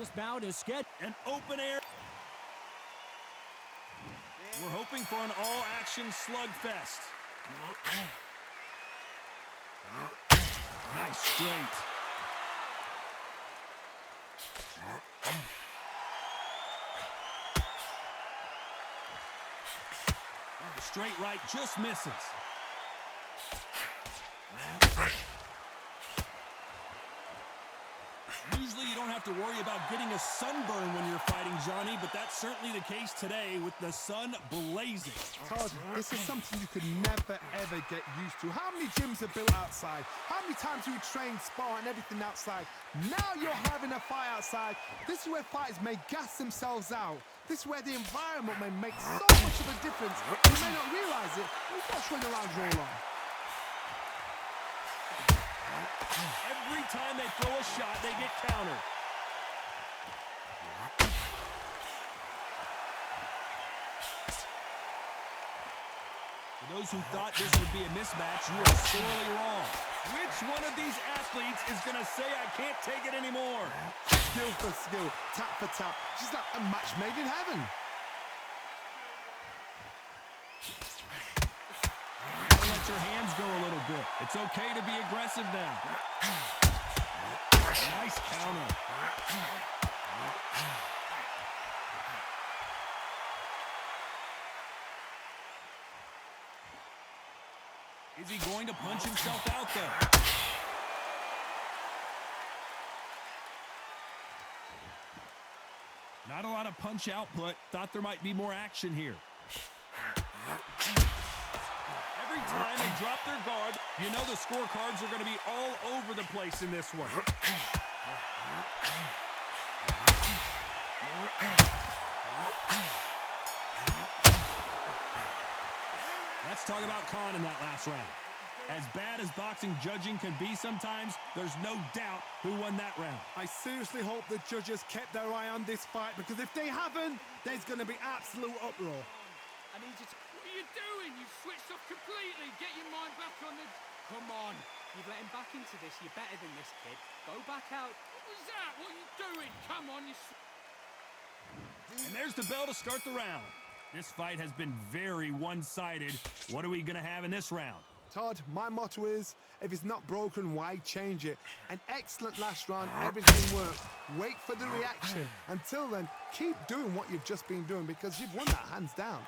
This bout is scheduled. An open air. We're hoping for an all-action slugfest. Nice straight. Straight right just misses. Usually you don't have to worry about getting a sunburn when you're fighting, Johnny, but that's certainly the case today with the sun blazing. Todd, this is something you could never, ever get used to. How many gyms are built outside? How many times do we train, spar, and everything outside? Now you're having a fight outside. This is where fighters may gas themselves out. This is where the environment may make so much of a difference. You may not realize it, but you've got to swing around roll on. Every time they throw a shot, they get countered. For those who thought this would be a mismatch, you are sorely wrong. Which one of these athletes is going to say, I can't take it anymore? Skill for skill, tap for tap. She's like a match made in heaven. Let your hands go a little bit. It's okay to be aggressive now. Nice counter. Is he going to punch himself out there? Not a lot of punch output. Thought there might be more action here. Every time they drop their guard, you know the scorecards are going to be all over the place in this one. Let's talk about Khan in that last round. As bad as boxing judging can be sometimes, there's no doubt who won that round. I seriously hope the judges kept their eye on this fight, because if they haven't, there's going to be absolute uproar. I need you to... What are you doing? You've switched off completely. Get your mind back on the... Come on. You've let him back into this. You're better than this, kid. Go back out. What was that? What are you doing? Come on, you... And there's the bell to start the round. This fight has been very one-sided. What are we going to have in this round? Todd, my motto is, if it's not broken, why change it? An excellent last round, everything works. Wait for the reaction. Until then, keep doing what you've just been doing, because you've won that hands down.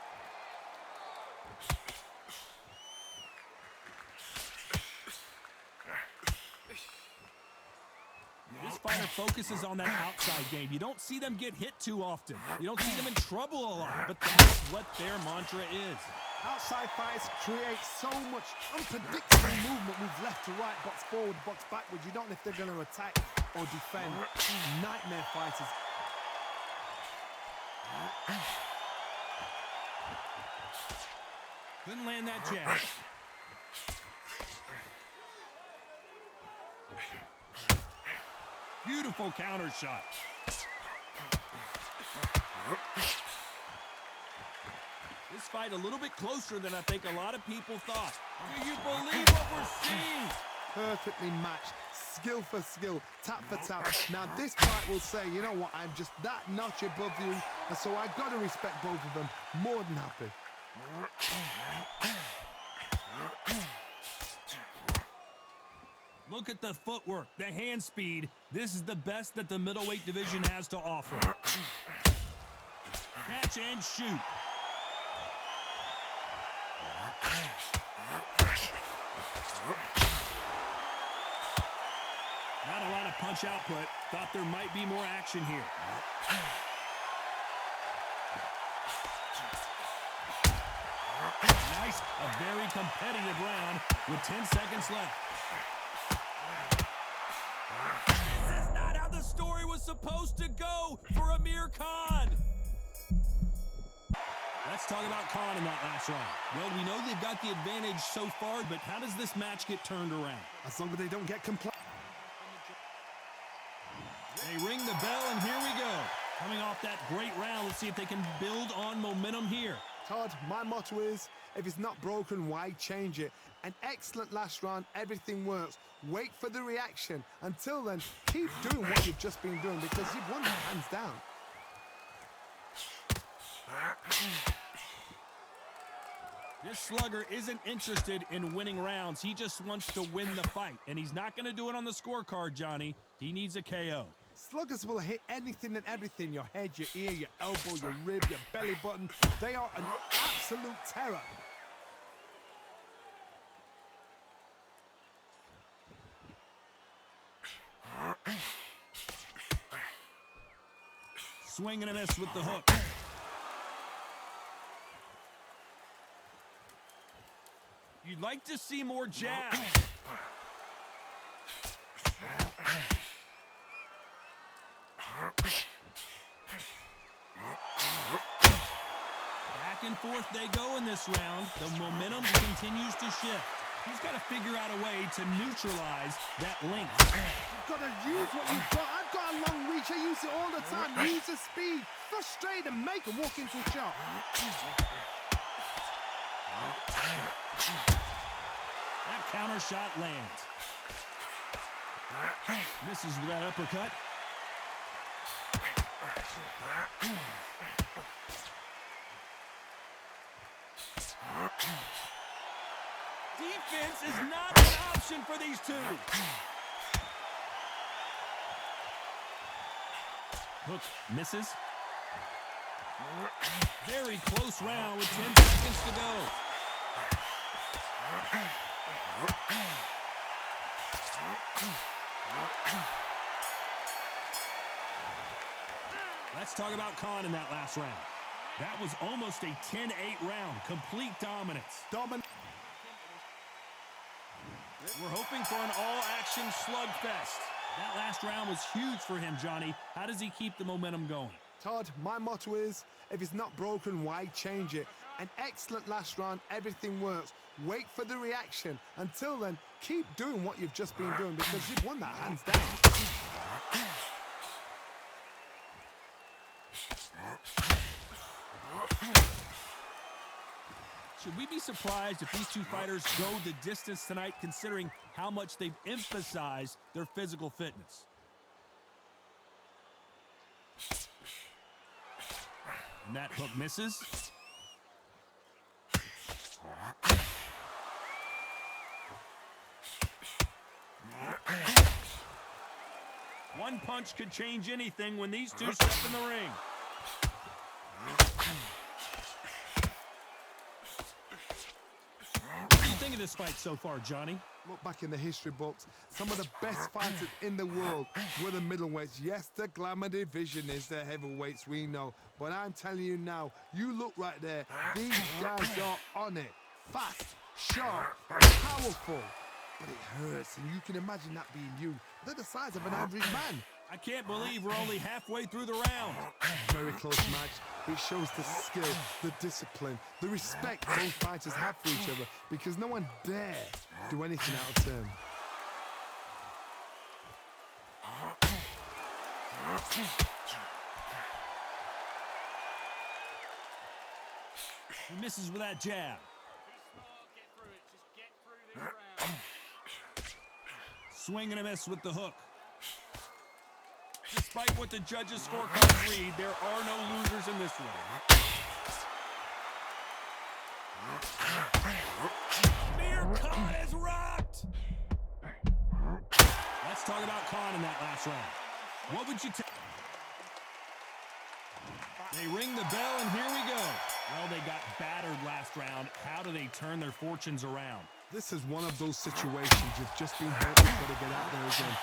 This fighter focuses on that outside game. You don't see them get hit too often. You don't see them in trouble a lot, but that's what their mantra is. Outside fighters create so much unpredictable movement, moves left to right, box forward, box backwards. You don't know if they're going to attack or defend. Nightmare fighters. Couldn't land that jab. Beautiful counter shot. This fight a little bit closer than I think a lot of people thought. Do you believe what we're seeing? Perfectly matched, skill for skill, tap for tap. Now this fight will say, you know what, I'm just that notch above you, and so I've got to respect both of them. More than happy. Look at the footwork, the hand speed. This is the best that the middleweight division has to offer. Catch and shoot. Not a lot of punch output. Thought there might be more action here. Nice, a very competitive round with 10 seconds left. This is not how the story was supposed to go for Amir Khan. Let's talk about Khan in that last round. Well, we know they've got the advantage so far, but how does this match get turned around? As long as they don't get complained. They ring the bell, and here we go. Coming off that great round, let's see if they can build on momentum here. Todd, my motto is, if it's not broken, why change it? An excellent last round, everything works. Wait for the reaction. Until then, keep doing what you've just been doing, because you've won that This slugger isn't interested in winning rounds. He just wants to win the fight. And he's not going to do it on the scorecard, Johnny. He needs a KO. Sluggers will hit anything and everything. Your head, your ear, your elbow, your rib, your belly button. They are an absolute terror. Swing and a miss with the hook. You'd like to see more jabs. Back and forth they go in this round. The momentum continues to shift. He's got to figure out a way to neutralize that length. You've got to use what you've got. I've got a long reach. I use it all the time. Use the speed. Frustrate and make a walk into a shot. That counter shot lands. Misses with that uppercut. Defense is not an option for these two. Hook misses. Very close round with 10 seconds to go. Let's talk about Khan in that last round. That was almost a 10-8 round. Complete dominance. We're hoping for an all-action slugfest. That last round was huge for him, Johnny. How does he keep the momentum going? Todd, my motto is, if it's not broken, why change it? An excellent last round, everything works. Wait for the reaction. Until then, keep doing what you've just been doing because you've won that hands down. Should we be surprised if these two fighters go the distance tonight, considering how much they've emphasized their physical fitness? And that hook misses. One punch could change anything when these two step in the ring. What do you think of this fight so far, Johnny? Look back in the history books. Some of the best fighters in the world were the middleweights. Yes, the glamour division is the heavyweights, we know. But I'm telling you now, you look right there. These guys are on it. Fast, sharp, powerful. But it hurts, and you can imagine that being you. They're the size of an average man. I can't believe we're only halfway through the round. Very close match. It shows the skill, the discipline, the respect both fighters have for each other because no one dare do anything out of turn. He misses with that jab. Swing and a miss with the hook. Despite what the judges' scorecards read, there are no losers in this one. Amir Khan is rocked! Let's talk about Khan in that last round. What would you take? They ring the bell, and here we go. Well, they got battered last round. How do they turn their fortunes around? This is one of those situations you've just been hurt. You've got to get out there again.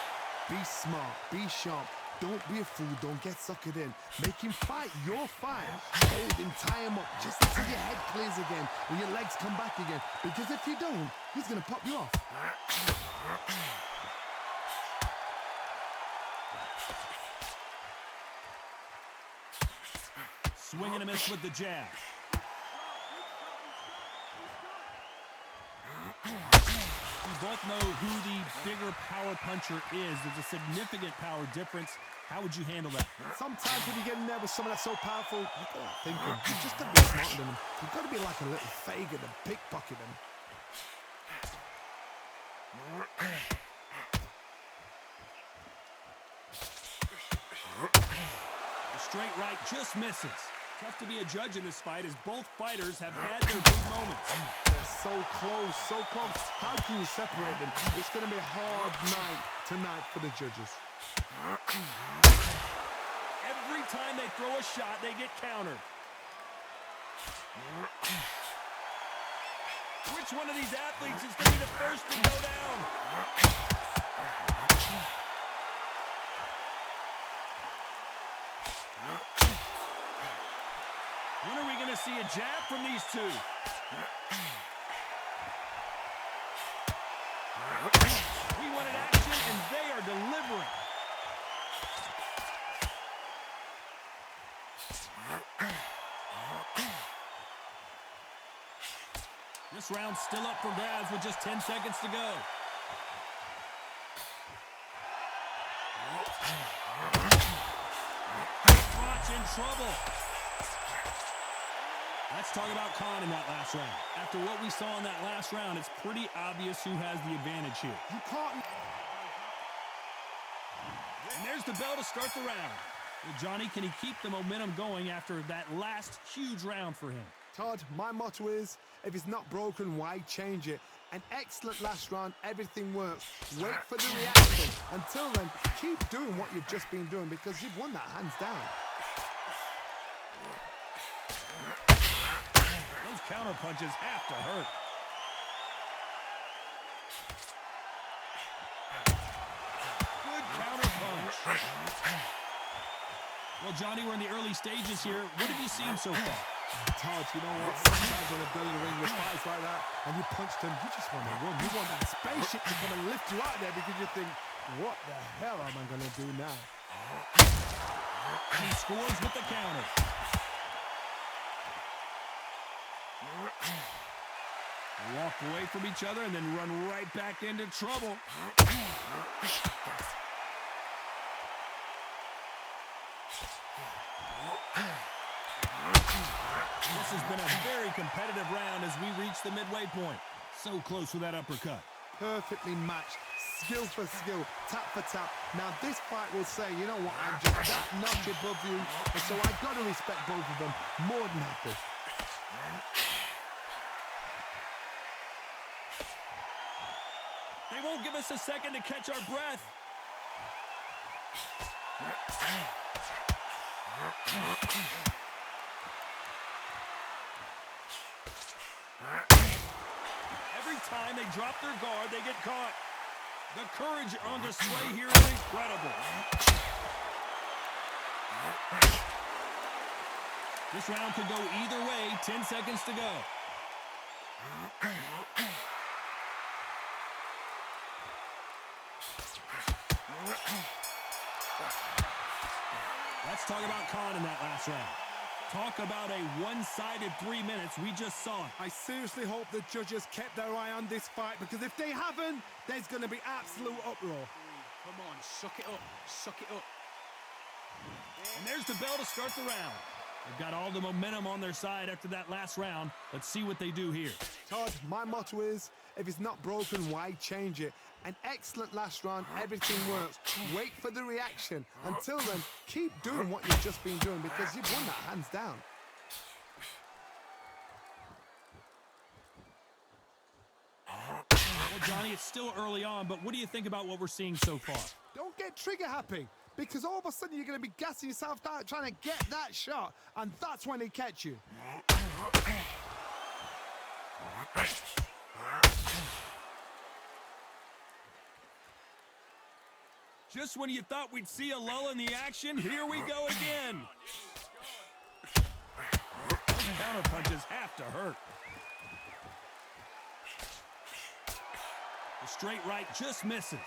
Be smart. Be sharp. Don't be a fool. Don't get suckered in. Make him fight your fight. Hold him, tie him up just until your head clears again and your legs come back again. Because if you don't, he's going to pop you off. Swing and a miss with the jab. We both know who the bigger power puncher is. There's a significant power difference. How would you handle that? Sometimes when you get in there with someone that's so powerful, you've got to think him. You've just got to be smarter than him. You've got to be like a little faggot and pickpocket him. The straight right just misses. Tough to be a judge in this fight as both fighters have had their big moments. They're so close, so close. How can you separate them? It's going to be a hard night tonight for the judges. Every time they throw a shot, they get countered. Which one of these athletes is going to be the first to go down? When are we going to see a jab from these two? We wanted action, and they are delivering. This round's still up for grabs with just 10 seconds to go. Froch in trouble. Let's talk about Khan in that last round. After what we saw in that last round, it's pretty obvious who has the advantage here. You can't... And there's the bell to start the round. Well, Johnny, can he keep the momentum going after that last huge round for him? Todd, my motto is, if it's not broken, why change it? An excellent last round, everything works. Wait for the reaction. Until then, keep doing what you've just been doing because you've won that hands down. Those counter punches have to hurt. Good counter punch. Well, Johnny, we're in the early stages here. What have you seen so far? Todd, you know what? Sometimes when they're building a ring with fights like that and you punch them, you just want to run. You want that spaceship to come and lift you out there because you think, what the hell am I going to do now? He scores with the counter. Walk away from each other and then run right back into trouble. This has been a very competitive round as we reach the midway point. So close with that uppercut. Perfectly matched, skill for skill, tap for tap. Now this fight will say, you know what, I'm just that notch above you, and so I've got to respect both of them more than happy. They won't give us a second to catch our breath. Every time they drop their guard, they get caught. The courage on display here is incredible. This round could go either way. 10 seconds to go. Let's talk about Khan in that last round. Talk about a one-sided 3 minutes. We just saw it. I seriously hope the judges kept their eye on this fight because if they haven't, there's going to be absolute uproar. Come on, suck it up. Suck it up. And there's the bell to start the round. They've got all the momentum on their side after that last round. Let's see what they do here. Todd, my motto is, if it's not broken, why change it? An excellent last round, everything works. Wait for the reaction. Until then, keep doing what you've just been doing because you've won that hands down. Well, Johnny, it's still early on, but what do you think about what we're seeing so far? Don't get trigger happy because all of a sudden you're going to be gassing yourself out trying to get that shot, and that's when they catch you. Just when you thought we'd see a lull in the action, here we go again. Those counter punches have to hurt. The straight right just misses.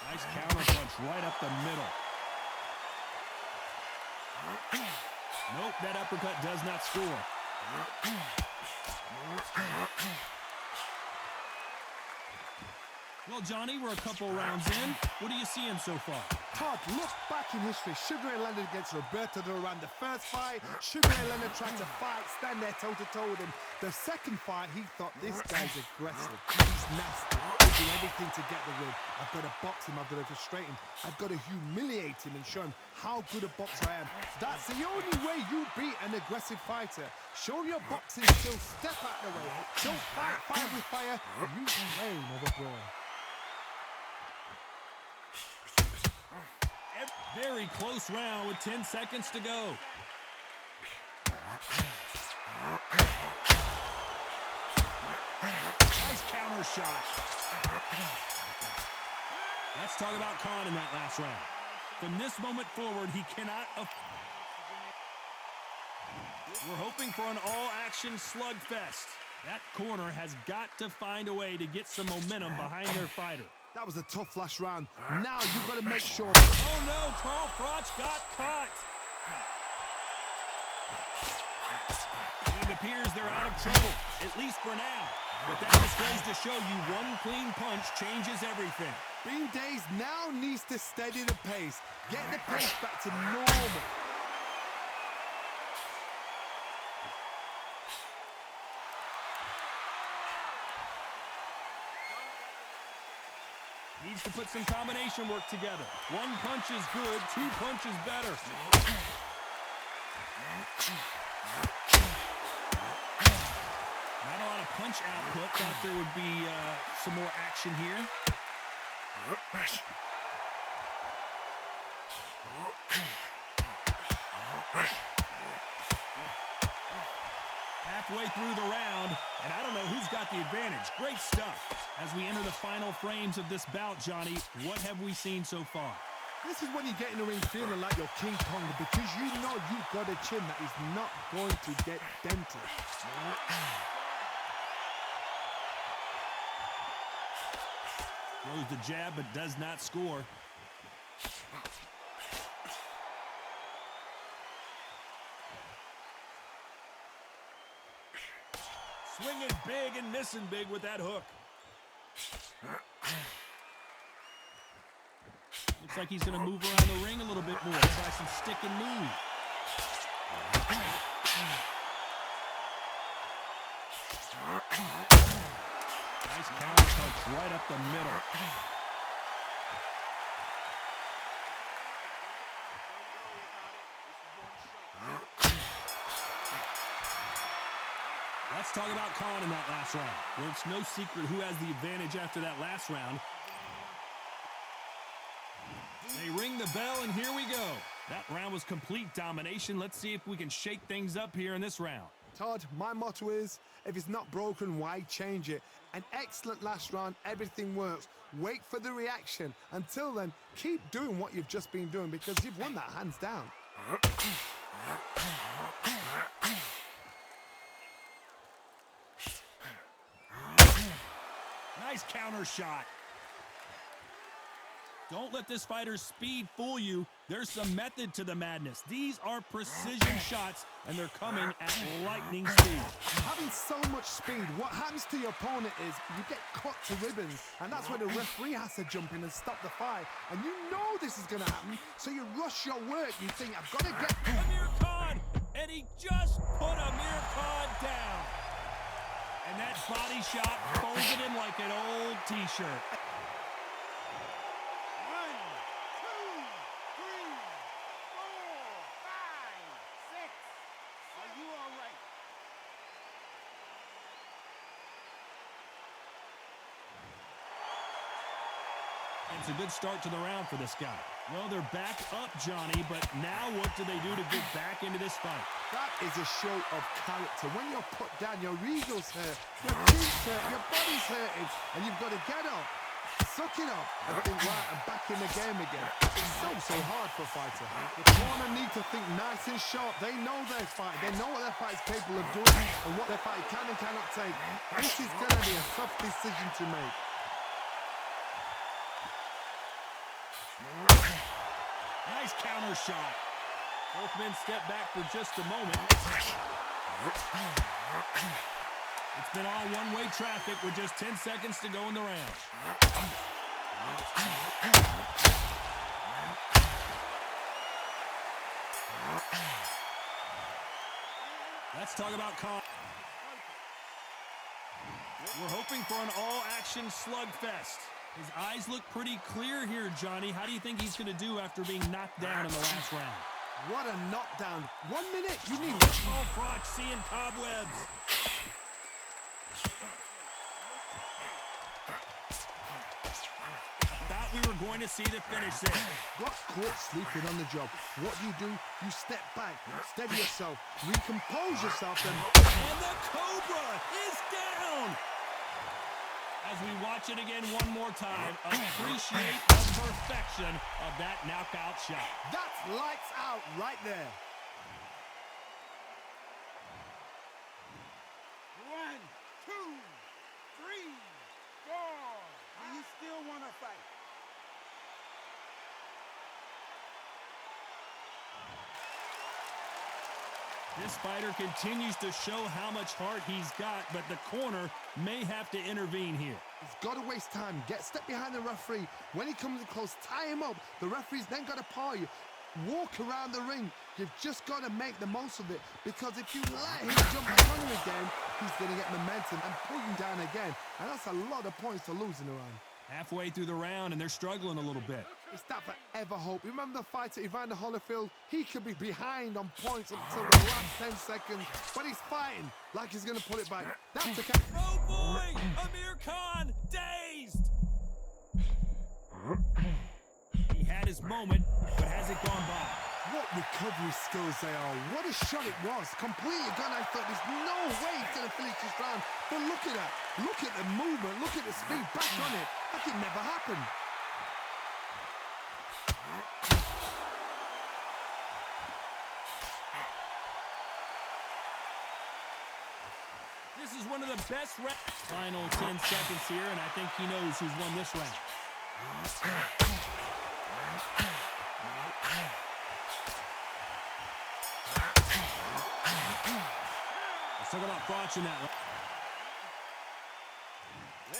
Nice counter punch right up the middle. Nope, that uppercut does not score. Well, Johnny, we're a couple rounds in. What are you seeing so far? Todd, look back in history. Sugar Ray Leonard against Roberto Duran. The first fight, Sugar Ray Leonard tried to fight, stand there toe-to-toe with him. The second fight, he thought, this guy's aggressive. He's nasty. do everything to get the win. I've got to box him, I've got to frustrate him, I've got to humiliate him and show him how good a boxer I am. That's the only way you beat an aggressive fighter. Show your boxing skills, step out the way. Don't fight fire with fire, use flame over brawn. Very close round with 10 seconds to go. Nice counter shot. Let's talk about Khan in that last round. From this moment forward, he cannot... We're hoping for an all-action slugfest. That corner has got to find a way to get some momentum behind their fighter. That was a tough last round. Now you've got to make sure... Oh no, Froch got caught. It appears they're out of trouble, at least for now. But that just goes to show you one clean punch changes everything. Bean Days now needs to steady the pace. Get the pace back to normal. Needs to put some combination work together. One punch is good, two punches better. Not a lot of punch output. Thought there would be some more action here. Halfway through the round, and I don't know who's got the advantage. Great stuff. As we enter the final frames of this bout, Johnny, what have we seen so far? This is when you get in the ring feeling like you're King Kong because you know you've got a chin that is not going to get dented. Throws the jab but does not score. Swinging big and missing big with that hook. Looks like he's going to move around the ring a little bit more. Try some stick and move. Nice counter punch right up the middle. Let's talk about Khan in that last round. Well, it's no secret who has the advantage after that last round. They ring the bell, and here we go. That round was complete domination. Let's see if we can shake things up here in this round. Todd, my motto is, if it's not broken, why change it? An excellent last round, everything works. Wait for the reaction. Until then, keep doing what you've just been doing because you've won that hands down. Nice counter shot. Don't let this fighter's speed fool you. There's some method to the madness. These are precision shots, and they're coming at lightning speed. Having so much speed, what happens to your opponent is you get cut to ribbons, and that's where the referee has to jump in and stop the fight. And you know this is going to happen, so you rush your work. You think, I've got to get... Amir Khan, and he just put Amir Khan down. And that body shot folded him like an old T-shirt. 1, 2, 3, 4, 5, 6. Are you all right? It's a good start to the round for this guy. Well, they're back up, Johnny, but now what do they do to get back into this fight? That is a show of character. When you're put down, your ego's hurt, your teeth hurt, your body's hurting, and you've got to get up, suck it up, and think, right, I'm back in the game again. It's so hard for a fighter. The corner need to think nice and sharp. They know their fight. They know what their fight is capable of doing and what their fight can and cannot take. This is going to be a tough decision to make. Nice counter shot. Both men step back for just a moment. It's been all one-way traffic with just 10 seconds to go in the round. Let's talk about Khan. We're hoping for an all-action slugfest. His eyes look pretty clear here, Johnny. How do you think he's going to do after being knocked down in the last round? What a knockdown. 1 minute, you need... Oh, Froch seeing cobwebs. Thought we were going to see the finish there. Got caught sleeping on the job. What do? You step back, steady yourself, recompose yourself, And the Cobra is down! As we watch it again one more time, appreciate the perfection of that knockout shot. That's lights out right there. 1, 2, 3, 4. Do you still want to fight? This fighter continues to show how much heart he's got, but the corner may have to intervene here. He's got to waste time. Step behind the referee. When he comes in close, tie him up. The referee's then got to paw you. Walk around the ring. You've just got to make the most of it, because if you let him jump back on you again, he's going to get momentum and pull you down again. And that's a lot of points to lose in a round. Halfway through the round, and they're struggling a little bit. It's that forever hope. Remember the fight at Evander Holyfield? He could be behind on points until the last 10 seconds, but he's fighting like he's going to pull it back. That's the count. Oh boy! Amir Khan, dazed! He had his moment, but has it gone by? What recovery skills they are. What a shot it was. Completely gone. I thought there's no way he's going to finish this round. But look at that. Look at the movement. Look at the speed. Back on it. Like it never happened. This is one of the best rounds. Final 10 seconds here, and I think he knows who's won this round. Let's talk about Froch in that one.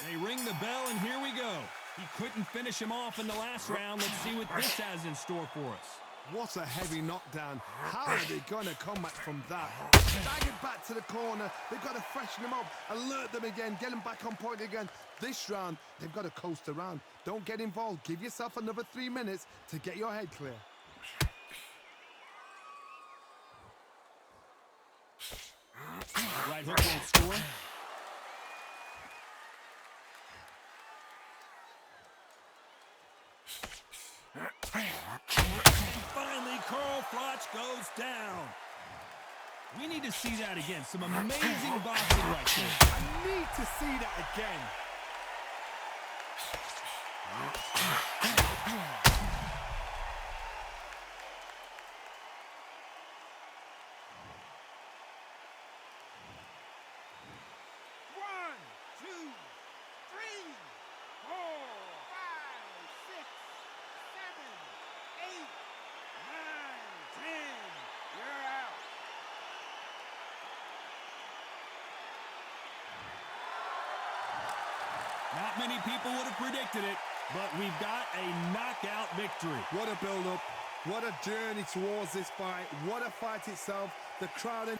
They ring the bell, and here we go. He couldn't finish him off in the last round. Let's see what this has in store for us. What a heavy knockdown. How are they going to come back from that? Staggered back to the corner. They've got to freshen them up, alert them again, get them back on point again. This round, they've got to coast around. Don't get involved. Give yourself another 3 minutes to get your head clear. Right hook won't score. And finally, Froch goes down. We need to see that again. Some amazing boxing right there. I need to see that again. Not many people would have predicted it, but we've got a knockout victory. What a build-up. What a journey towards this fight. What a fight itself. The crowd...